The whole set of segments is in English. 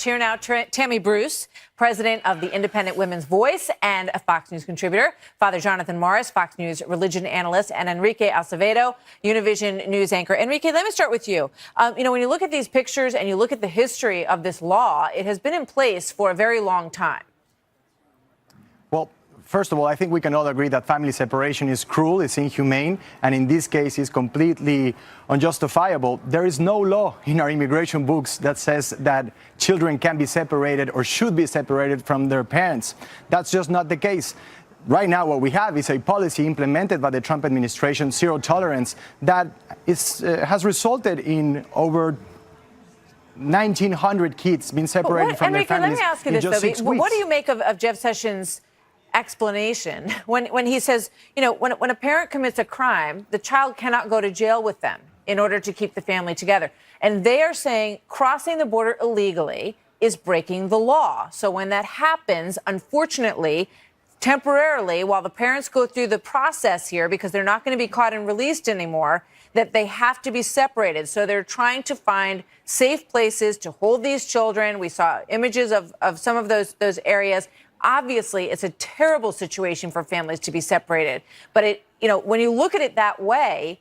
Here now, Tammy Bruce, president of the Independent Women's Voice and a Fox News contributor, Father Jonathan Morris, Fox News religion analyst, and Enrique Acevedo, Univision News anchor. Enrique, let me start with you. When you look at these pictures and you look at the history of this law, it has been in place for a very long time. Well, first of all, I think we can all agree that family separation is cruel, it's inhumane, and in this case is completely unjustifiable. There is no law in our immigration books that says that children can be separated or should be separated from their parents. That's just not the case. Right now, what we have is a policy implemented by the Trump administration, zero tolerance, that has resulted in over 1,900 kids being separated from their families. Let me ask you this, though. What do you make of Jeff Sessions' explanation when he says, when a parent commits a crime, the child cannot go to jail with them in order to keep the family together? And they are saying crossing the border illegally is breaking the law. So when that happens, unfortunately, temporarily, while the parents go through the process here, because they're not going to be caught and released anymore, that they have to be separated. So they're trying to find safe places to hold these children. We saw images of some of those areas. Obviously, it's a terrible situation for families to be separated. But when you look at it that way,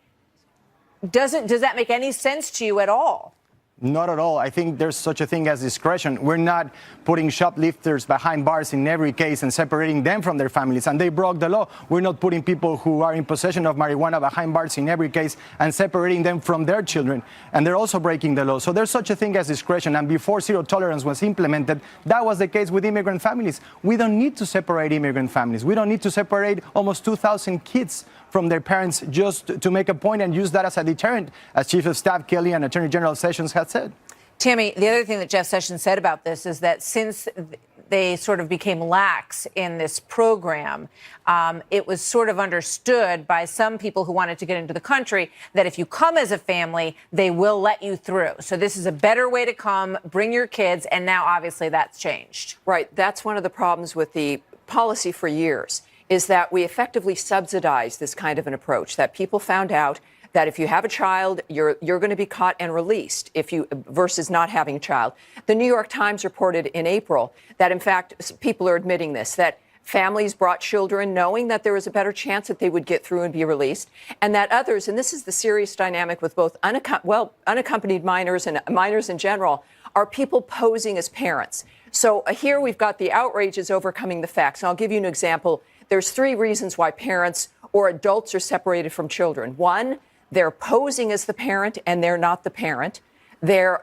does that make any sense to you at all? Not at all. I think there's such a thing as discretion. We're not putting shoplifters behind bars in every case and separating them from their families, and they broke the law. We're not putting people who are in possession of marijuana behind bars in every case and separating them from their children, and they're also breaking the law. So there's such a thing as discretion, and before zero tolerance was implemented, that was the case with immigrant families. We don't need to separate immigrant families. We don't need to separate almost 2,000 kids from their parents just to make a point and use that as a deterrent, as Chief of Staff Kelly and Attorney General Sessions had said. Tammy, the other thing that Jeff Sessions said about this is that since they sort of became lax in this program, it was sort of understood by some people who wanted to get into the country that if you come as a family, they will let you through. So this is a better way to come, bring your kids, and now obviously that's changed. Right. That's one of the problems with the policy for years, is that we effectively subsidize this kind of an approach, that people found out that if you have a child, you're going to be caught and released versus not having a child. The New York Times reported in April that, in fact, people are admitting this, that families brought children knowing that there was a better chance that they would get through and be released, and that others, and this is the serious dynamic with both unaccompanied minors and minors in general, are people posing as parents. So here we've got the outrages overcoming the facts. And I'll give you an example. There's 3 reasons why parents or adults are separated from children. 1, they're posing as the parent and they're not the parent. They're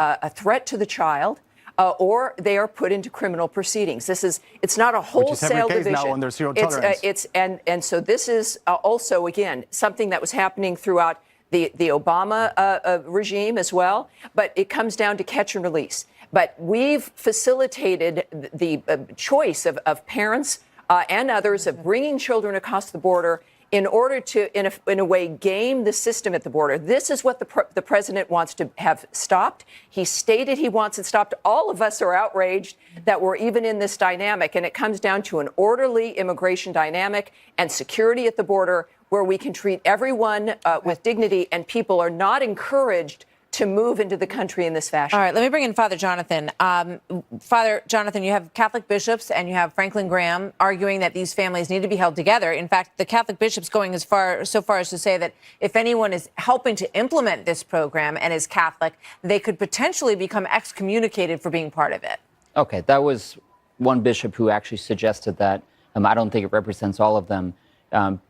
a threat to the child, or they are put into criminal proceedings. It's not a wholesale division. Now under zero tolerance. And so this is also, again, something that was happening throughout the Obama regime as well. But it comes down to catch and release. But we've facilitated the choice of parents and others of bringing children across the border in order to, in a way, game the system at the border. This is what the president wants to have stopped. He stated he wants it stopped. All of us are outraged that we're even in this dynamic, and it comes down to an orderly immigration dynamic and security at the border where we can treat everyone with dignity, and people are not encouraged to move into the country in this fashion. All right, let me bring in Father Jonathan. Father Jonathan, you have Catholic bishops and you have Franklin Graham arguing that these families need to be held together. In fact, the Catholic bishops going so far as to say that if anyone is helping to implement this program and is Catholic, they could potentially become excommunicated for being part of it. Okay, that was one bishop who actually suggested that. I don't think it represents all of them,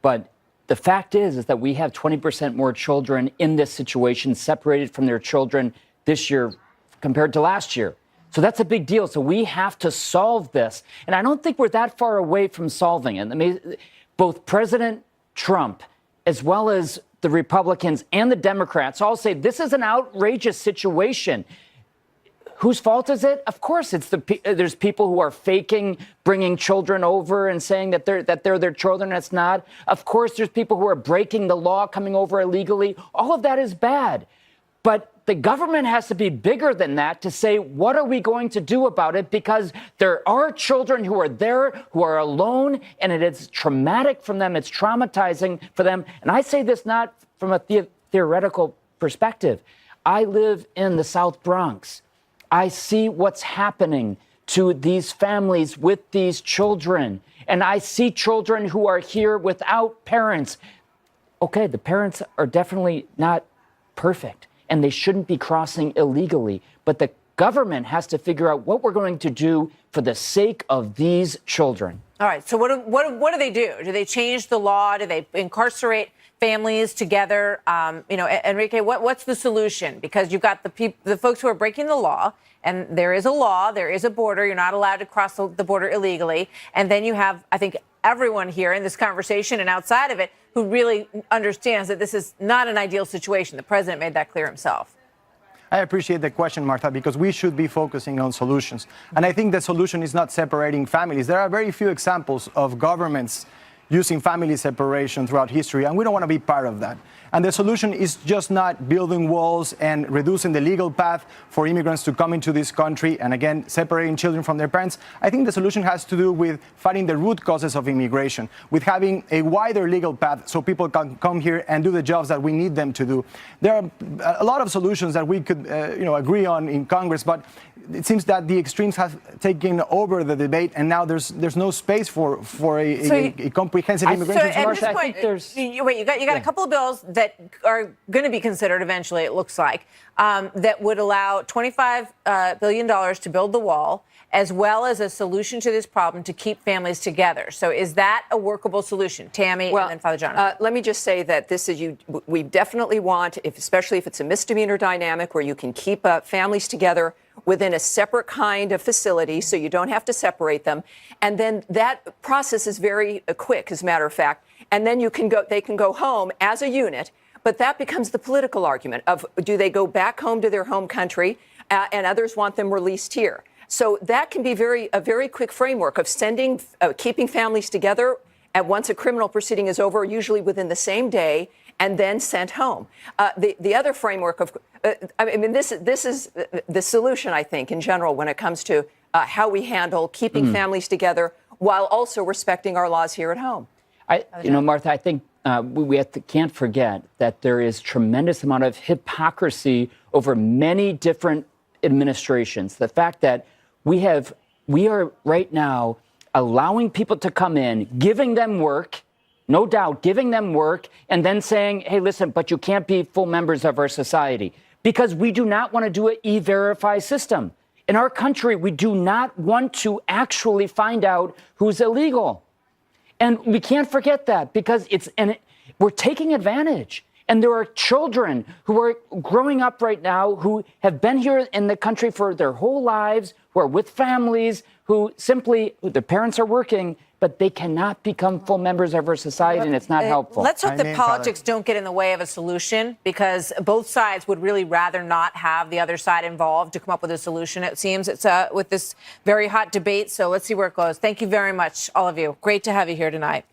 but the fact is that we have 20% more children in this situation separated from their children this year compared to last year. So that's a big deal. So we have to solve this. And I don't think we're that far away from solving it. I mean, both President Trump as well as the Republicans and the Democrats all say this is an outrageous situation. Whose fault is it? Of course, there's people who are faking bringing children over and saying that they're their children. It's not. Of course, there's people who are breaking the law, coming over illegally. All of that is bad. But the government has to be bigger than that to say, what are we going to do about it? Because there are children who are there, who are alone, and it is traumatic for them. It's traumatizing for them. And I say this not from a theoretical perspective. I live in the South Bronx. I see what's happening to these families with these children. And I see children who are here without parents. Okay, the parents are definitely not perfect, and they shouldn't be crossing illegally. But the government has to figure out what we're going to do for the sake of these children. All right. So what do they do? Do they change the law? Do they incarcerate families together? Enrique, what's the solution? Because you've got the folks who are breaking the law, and there is a law, there is a border. You're not allowed to cross the border illegally. And then you have, I think, everyone here in this conversation and outside of it who really understands that this is not an ideal situation. The president made that clear himself. I appreciate the question, Martha, because we should be focusing on solutions. And I think the solution is not separating families. There are very few examples of governments using family separation throughout history, and we don't want to be part of that. And the solution is just not building walls and reducing the legal path for immigrants to come into this country and, again, separating children from their parents. I think the solution has to do with fighting the root causes of immigration, with having a wider legal path so people can come here and do the jobs that we need them to do. There are a lot of solutions that we could agree on in Congress, but it seems that the extremes have taken over the debate, and now there's no space for a comprehensive immigration solution. At this point, you got a couple of bills that are going to be considered eventually, it looks like, that would allow $25 billion to build the wall, as well as a solution to this problem to keep families together. So is that a workable solution? Tammy, and then Father John. Let me just say that we definitely want, especially if it's a misdemeanor dynamic where you can keep families together within a separate kind of facility so you don't have to separate them. And then that process is very quick, as a matter of fact. And then they can go home as a unit. But that becomes the political argument of, do they go back home to their home country and others want them released here? So that can be a very quick framework of keeping families together at once a criminal proceeding is over, usually within the same day, and then sent home. The other framework this is the solution, I think, in general, when it comes to how we handle keeping families together while also respecting our laws here at home. Martha, I think we can't forget that there is tremendous amount of hypocrisy over many different administrations. The fact that we are right now allowing people to come in, giving them work, no doubt, giving them work, and then saying, hey, listen, but you can't be full members of our society, because we do not want to do an E-Verify system. In our country, we do not want to actually find out who's illegal. And we can't forget that, because we're taking advantage. And there are children who are growing up right now who have been here in the country for their whole lives, who are with families, who their parents are working, but they cannot become full members of our society, and it's not helpful. Let's hope that politics don't get in the way of a solution, because both sides would really rather not have the other side involved to come up with a solution. It seems it's with this very hot debate. So let's see where it goes. Thank you very much, all of you. Great to have you here tonight.